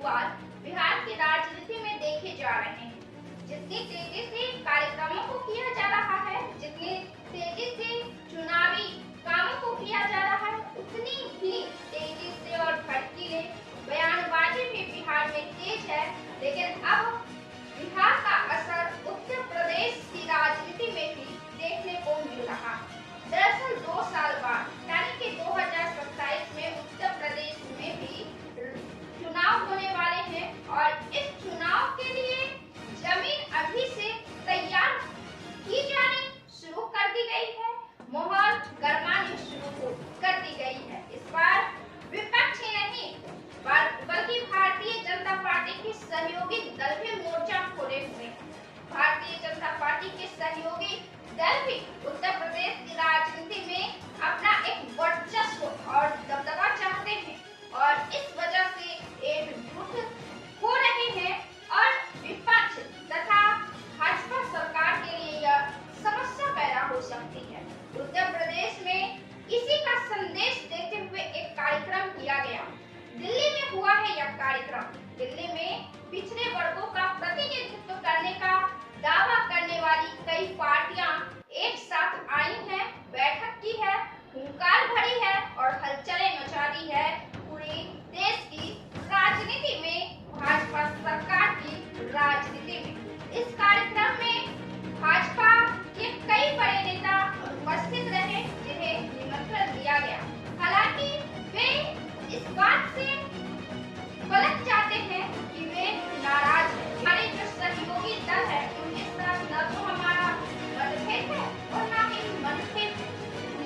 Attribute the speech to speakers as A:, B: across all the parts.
A: शुरुआत बिहार की राजनीति में देखे जा रहे हैं। जितनी तेजी से कार्यक्रमों को किया जा रहा है, जितनी तेजी से चुनावी कामों को किया जा रहा है, उतनी ही तेजी से और भड़कीले बयानबाजी भी बिहार में तेज है। लेकिन अब बिहार का असर उत्तर प्रदेश की राजनीति में भी देखने को मिल रहा है। दरअसल 2 साल बाद यानी कि 2027 में उत्तर प्रदेश में भी चुनाव होने वाले हैं और इस चुनाव के लिए जमीन अभी से तैयार की जानी शुरू कर दी गई है, माहौल गरमानी शुरू कर दी गई है। इस बार विपक्ष ही नहीं बल्कि भारतीय जनता पार्टी के सहयोगी दल भी मोर्चा खोले हुए हैं। भारतीय जनता पार्टी के सहयोगी दल भी उत्तर प्रदेश की राजनीति में अपना एक वर्चस्व और दबदबा चाहते हैं और इस वजह से एकजुट हो रहे हैं और विपक्ष तथा भाजपा सरकार के लिए यह समस्या पैदा हो सकती है। उत्तर प्रदेश में इसी का संदेश देते हुए एक कार्यक्रम किया गया। दिल्ली में हुआ है यह कार्यक्रम। दिल्ली में पिछड़े वर्गों का प्रतिनिधित्व करने का दावा करने वाली कई पार्टियां एक साथ आई हैं, बैठक की है, हुंकार भरी है और हलचलें मचा दी है पूरे देश की राजनीति में, भाजपा सरकार की राजनीति में। इस कार्यक्रम में भाजपा के कई बड़े नेता उपस्थित रहे जिन्हें निमंत्रण दिया गया। हालांकि वे इस बात से गलत चाहते हैं कि वे नाराज हैं। हमारे जो सहयोगी दल है उनके साथ न तो हमारा मतभेद है और न ही मतभेद है,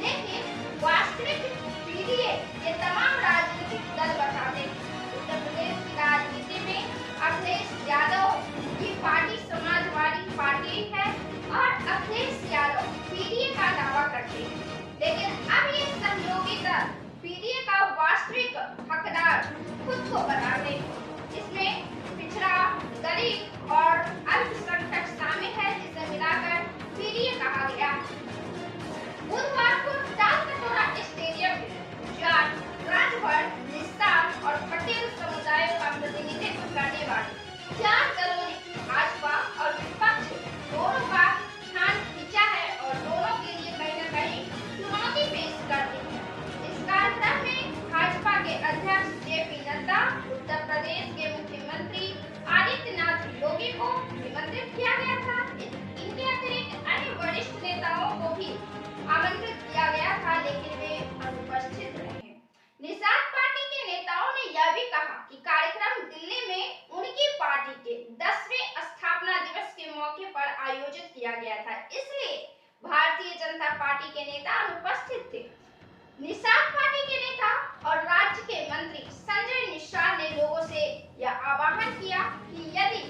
A: लेकिन वास्तविक पीढ़ी ये तमाम राजनीतिक दल बताते हैं। उत्तर प्रदेश की राजनीति में अखिलेश यादव की पार्टी समाजवादी पार्टी है और अखिलेश यादव पीडीए का दावा करते हैं, लेकिन अब ये सहयोगी दल पीडीए का वास्तविक हकदार खुद को बताते हैं। इसमें पिछड़ा, गरीब और अल्पसंख्यक शामिल है, जिसे मिलाकर पीडीए कहा गया। बुधवार को तालकटोरा स्टेडियम में जाट, राजभर, निस्तार और पटेल समुदायों का प्रतिनिधित्व करने वाले 4 दलों ने भाजपा और विपक्ष दोनों का ध्यान खींचा है और दोनों के लिए कहीं न कहीं चुनौती पेश कर दी है। इस कार्यक्रम में भाजपा के अध्यक्ष जेपी नड्डा, उत्तर प्रदेश के मुख्यमंत्री आदित्यनाथ योगी को निमंत्रित किया गया था। इनके अतिरिक्त अन्य वरिष्ठ नेताओं को भी आमंत्रित किया गया था, लेकिन वे अनुपस्थित रहे। निषाद पार्टी के नेताओं ने यह भी कहा कि कार्यक्रम दिल्ली में उनकी पार्टी के 10वें स्थापना दिवस के मौके पर आयोजित किया गया था, इसलिए भारतीय जनता पार्टी के नेता अनुपस्थित थे। निषाद पार्टी के नेता और राज्य के मंत्री संजय निषाद ने लोगों से यह आह्वान किया कि यदि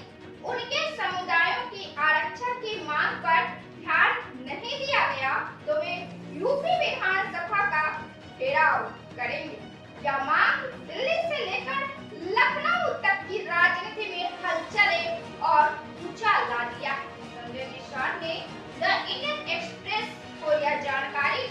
A: उनके समुदायों की आरक्षण की मांग पर ध्यान नहीं दिया गया तो वे यूपी विधानसभा का घेराव करेंगे। यह मांग दिल्ली से लेकर लखनऊ तक की राजनीति में हलचलें और भूचाल ला दिया। संजय निषाद ने द इंडियन एक्सप्रेस को यह जानकारी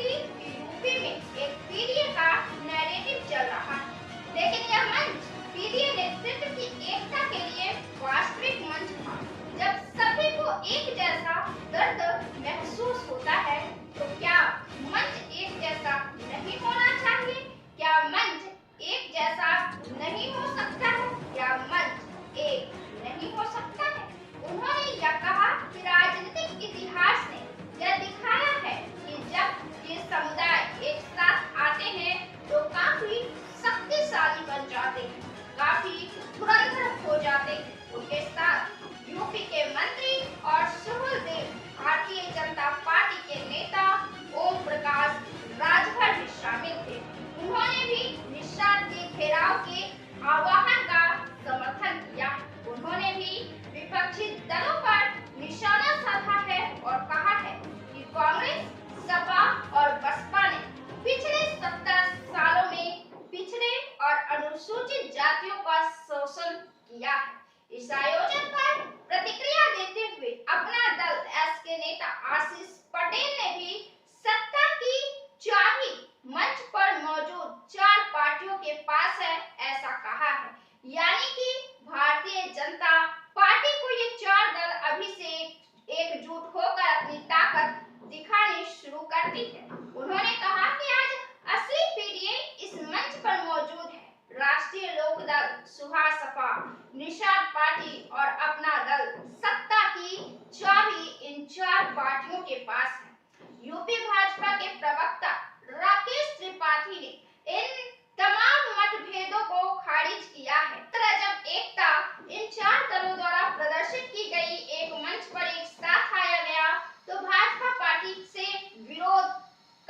A: चाहती है। उन्होंने कहा कि आज असली पीढ़ी इस मंच पर मौजूद है। राष्ट्रीय लोकदल, सुभाष-सपा, निषाद पार्टी और अपना दल, सत्ता की चाबी इन 4 पार्टियों के पास है। यूपी भाजपा के प्रवक्ता राकेश त्रिपाठी ने इन तमाम मतभेदों को खारिज किया है। जब एकता इन 4 दलों द्वारा प्रदर्शित की गई एक मंच पर एक साथ आया गया तो भाजपा पार्टी से विरोध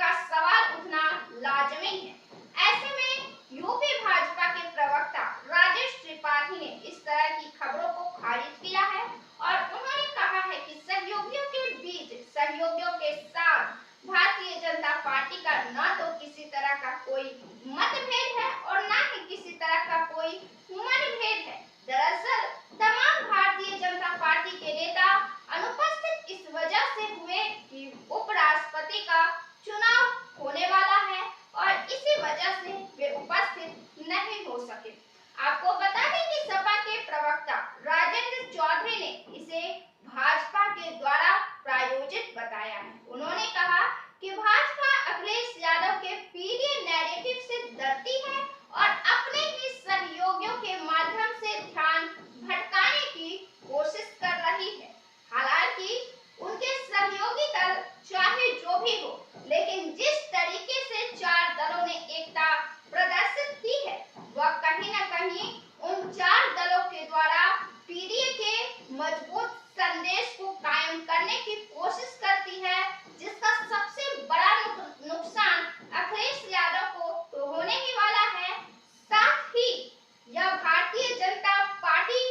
A: का सवाल उठना लाजमी है। ऐसे में यूपी भाजपा के प्रवक्ता राकेश त्रिपाठी ने इस तरह की खबरों को खारिज किया है और उन्होंने कहा है कि सहयोगियों के बीच, सहयोगियों के साथ भारतीय जनता पार्टी का न तो किसी तरह का कोई मतभेद है और न ही किसी तरह का कोई मनभेद है। दरअसल तमाम भारतीय जनता पार्टी के नेता अनुपस्थित इस वजह से हुए कि उपराष्ट्रपति का चुनाव होने वाला है और इसी वजह से वे उपस्थित नहीं हो सके। आपको बता दें कि सपा के प्रवक्ता राजेंद्र चौधरी ने इसे भाजपा के द्वारा प्रायोजित बताया है। उन्होंने कहा कि भाजपा अखिलेश यादव के पीरियड नैरेटिव से डरती है और अपने ही सहयोगियों के माध्यम से ध्यान भटकाने की कोशिश कर रही है। हालांकि उनके सहयोगी दल चाहे जो भी हो, लेकिन जिस तरीके से 4 दलों ने एकता प्रदर्शित की है वह कहीं न कहीं उन 4 दलों के द्वारा पीरियड के मजबूत संदेश को कायम करने की कोशिश करती है, जिसका सबसे बड़ा नुकसान अखिलेश यादव को तो होने ही वाला है। साथ ही यह भारतीय जनता पार्टी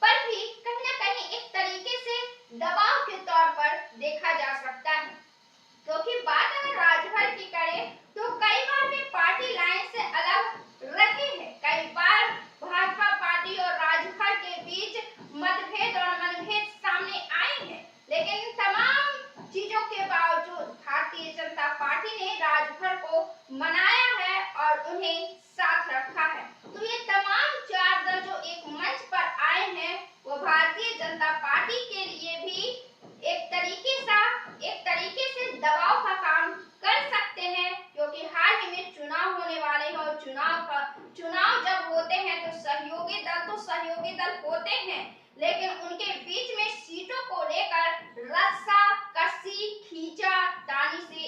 A: पर भी कहीं न कहीं एक तरीके से दबाव के तौर पर देखा जा सकता है, क्योंकि बात अगर राजभर की करें तो कई बार वे पार्टी लाइन से अलग रहे हैं। कई बार भाजपा पार्टी और राजभर के बीच मतभेद और मनभेद सामने आए हैं, लेकिन तमाम चीजों के बावजूद भारतीय जनता पार्टी ने राजभर को मनाया है और उन्हें साथ रखा है। तो ये तमाम 4 दल जो एक मंच पर आए हैं वो भारतीय जनता पार्टी के लिए भी एक तरीके से दबाव का काम कर सकते हैं, क्योंकि हाल ही में चुनाव होने वाले हैं और चुनाव जब होते हैं तो सहयोगी दल होते हैं, लेकिन उनके बीच में सीटों को लेकर रस्सा कसी खींचा तानी से